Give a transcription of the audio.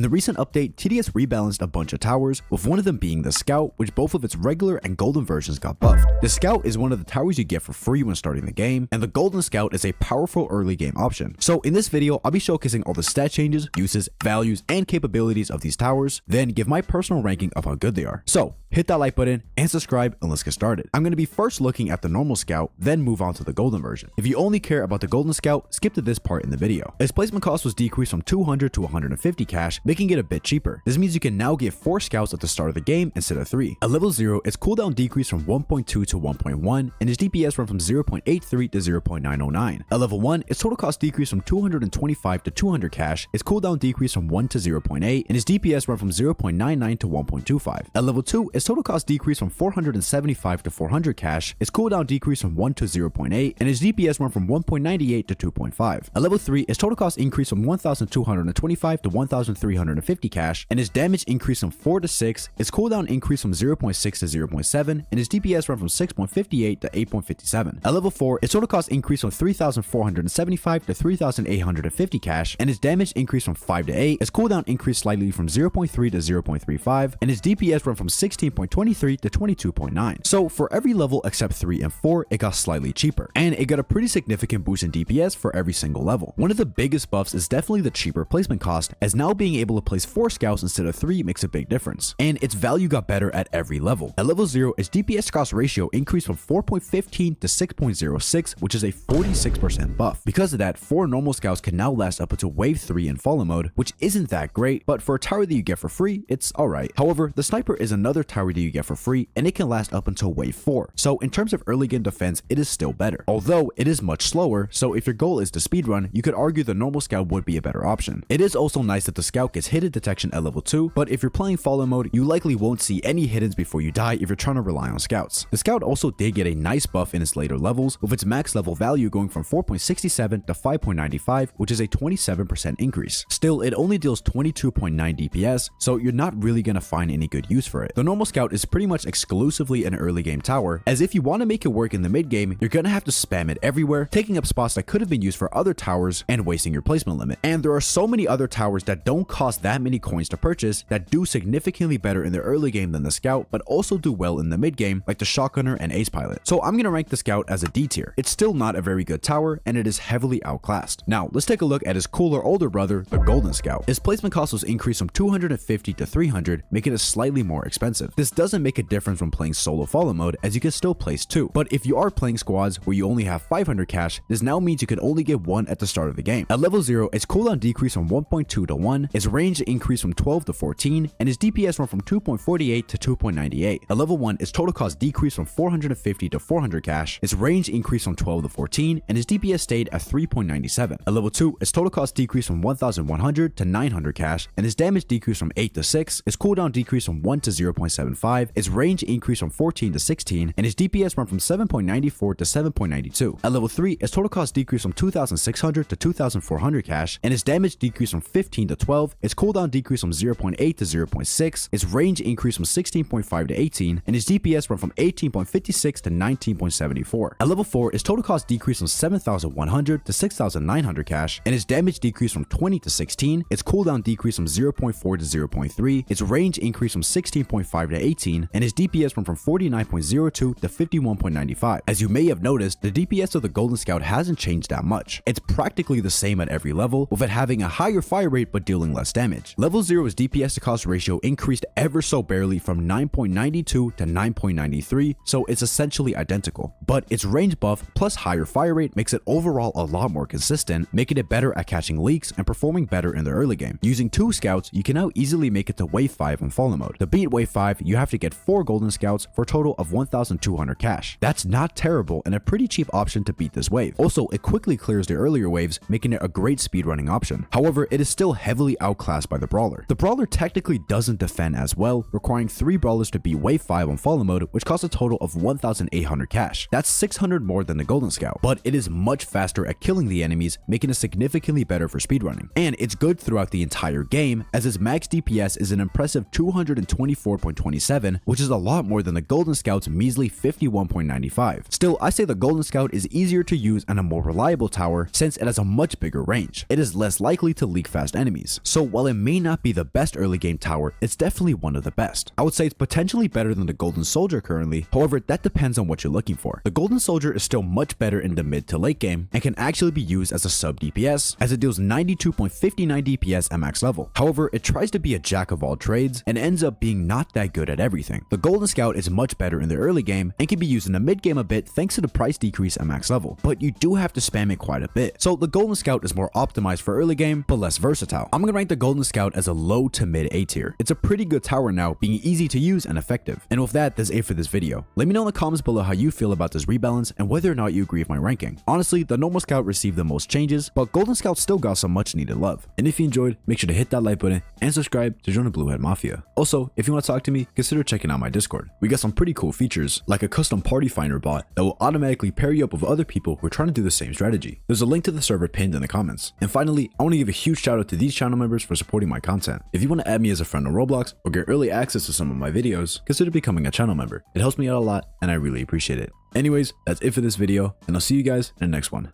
the recent update, TDS rebalanced a bunch of towers, with one of them being the Scout, which both of its regular and golden versions got buffed. The Scout is one of the towers you get for free when starting the game, and the Golden Scout is a powerful early game option. So in this video, I'll be showcasing all the stat changes, uses, values, and capabilities of these towers, then give my personal ranking of how good they are. So hit that like button and subscribe, and let's get started. I'm going to be first looking at the normal Scout, then move on to the golden version. If you only care about the Golden Scout, skip to this part in the video. Its placement cost was decreased from 200 to 150 cash, making it a bit cheaper. This means you can now get 4 scouts at the start of the game instead of 3. At level 0, its cooldown decreased from 1.2 to 1.1, and its DPS went from 0.83 to 0.909. At level 1, its total cost decreased from 225 to 200 cash, its cooldown decreased from 1 to 0.8, and its DPS went from 0.99 to 1.25. At level 2, its total cost decreased from 475 to 400 cash, its cooldown decreased from 1 to 0.8, and its DPS went from 1.98 to 2.5. At level 3, its total cost increased from 1,225 to 1,350 cash, and its damage increased from 4 to 6, its cooldown increased from 0.6 to 0.7, and its DPS went from 6.58 to 8.57. At level 4, its total cost increased from 3,475 to 3,850 cash, and its damage increased from 5 to 8, its cooldown increased slightly from 0.3 to 0.35, and its DPS went from 16.23 to 22.9. So for every level except 3 and 4, it got slightly cheaper, and it got a pretty significant boost in DPS for every single level. One of the biggest buffs is definitely the cheaper placement cost, as now being able to place 4 scouts instead of 3 makes a big difference, and its value got better at every level. At level 0, its DPS to cost ratio increased from 4.15 to 6.06, which is a 46% buff. Because of that, 4 normal scouts can now last up until wave 3 in follow mode, which isn't that great, but for a tower that you get for free, it's alright. However, the sniper is another tower that you get for free, and it can last up until wave 4, so in terms of early game defense, it is still better. Although it is much slower, so if your goal is to speedrun, you could argue the normal scout would be a better option. It is also nice that the scout gets hidden detection at level 2, but if you're playing follow mode, you likely won't see any hiddens before you die if you're trying to rely on scouts. The scout also did get a nice buff in its later levels, with its max level value going from 4.67 to 5.95, which is a 27% increase. Still, it only deals 22.9 DPS, so you're not really gonna find any good use for it. The normal scout is pretty much exclusively an early game tower, as if you want to make it work in the mid game, you're gonna have to spam it everywhere, taking up spots that could have been used for other towers and wasting your placement limit. And there are so many other towers that don't cost that many coins to purchase that do significantly better in the early game than the scout, but also do well in the mid game, like the shotgunner and ace pilot. So I'm gonna rank the scout as a D tier. It's still not a very good tower, and it is heavily outclassed. Now let's take a look at his cooler older brother, the Golden Scout. His placement cost was increased from 250 to 300, making it slightly more expensive. This doesn't make a difference when playing solo follow mode, as you can still place 2, but if you are playing squads where you only have 500 cash, this now means you can only get 1 at the start of the game. At level 0, its cooldown decreased from 1.2 to 1, its range increased from 12 to 14, and its DPS went from 2.48 to 2.98. At level 1, its total cost decreased from 450 to 400 cash, its range increased from 12 to 14, and its DPS stayed at 3.97. At level 2, its total cost decreased from 1,100 to 900 cash, and its damage decreased from 8 to 6, its cooldown decreased from 1 to 0.75, its range increased from 14 to 16, and its DPS went from 7.94 to 7.92. At level 3, its total cost decreased from 2,600 to 2,400 cash, and its damage decreased from 15 to 12, its cooldown decreased from 0.8 to 0.6, its range increased from 16.5 to 18, and its DPS went from 18.56 to 19.74. At level 4, its total cost decreased from 7,100 to 6,900 cash, and its damage decreased from 20 to 16, its cooldown decreased from 0.4 to 0.3, its range increased from 16.5 to 18, and its DPS went from 49.02 to 51.95. As you may have noticed, the DPS of the Golden Scout hasn't changed that much. It's practically the same at every level, with it having a higher fire rate but dealing less damage. Level 0's DPS to cost ratio increased ever so barely from 9.92 to 9.93, so it's essentially identical. But its range buff plus higher fire rate makes it overall a lot more consistent, making it better at catching leaks and performing better in the early game. Using 2 scouts, you can now easily make it to wave 5 on follow mode. To beat wave 5, you have to get 4 golden scouts for a total of 1,200 cash. That's not terrible and a pretty cheap option to beat this wave. Also, it quickly clears the earlier waves, making it a great speedrunning option. However, it is still heavily outclassed by the Brawler. The Brawler technically doesn't defend as well, requiring 3 Brawlers to beat wave 5 on follow mode, which costs a total of 1,800 cash. That's 600 more than the Golden Scout, but it is much faster at killing the enemies, making it significantly better for speedrunning. And it's good throughout the entire game, as its max DPS is an impressive 224.27, which is a lot more than the Golden Scout's measly 51.95. Still, I say the Golden Scout is easier to use and a more reliable tower since it has a much bigger range. It is less likely to leak fast enemies. So while it may not be the best early game tower, it's definitely one of the best. I would say it's potentially better than the Golden Soldier currently, however that depends on what you're looking for. The Golden Soldier is still much better in the mid to late game and can actually be used as a sub DPS, as it deals 92.59 DPS at max level. However, it tries to be a jack of all trades and ends up being not that good at everything. The Golden Scout is much better in the early game and can be used in the mid game a bit thanks to the price decrease at max level, but you do have to spam it quite a bit. So the Golden Scout is more optimized for early game but less versatile. I'm gonna rank the Golden Scout as a low to mid A tier. It's a pretty good tower now, being easy to use and effective. And with that, that's it for this video. Let me know in the comments below how you feel about this rebalance and whether or not you agree with my ranking. Honestly, the normal Scout received the most changes, but Golden Scout still got some much needed love. And if you enjoyed, make sure to hit that like button and subscribe to join the Blue Head Mafia. Also, if you want to talk to me, consider checking out my Discord. We got some pretty cool features, like a custom party finder bot that will automatically pair you up with other people who are trying to do the same strategy. There's a link to the server pinned in the comments. And finally, I want to give a huge shout out to these channel members for supporting my content. If you want to add me as a friend on Roblox or get early access to some of my videos, consider becoming a channel member. It helps me out a lot and I really appreciate it. Anyways, that's it for this video, and I'll see you guys in the next one.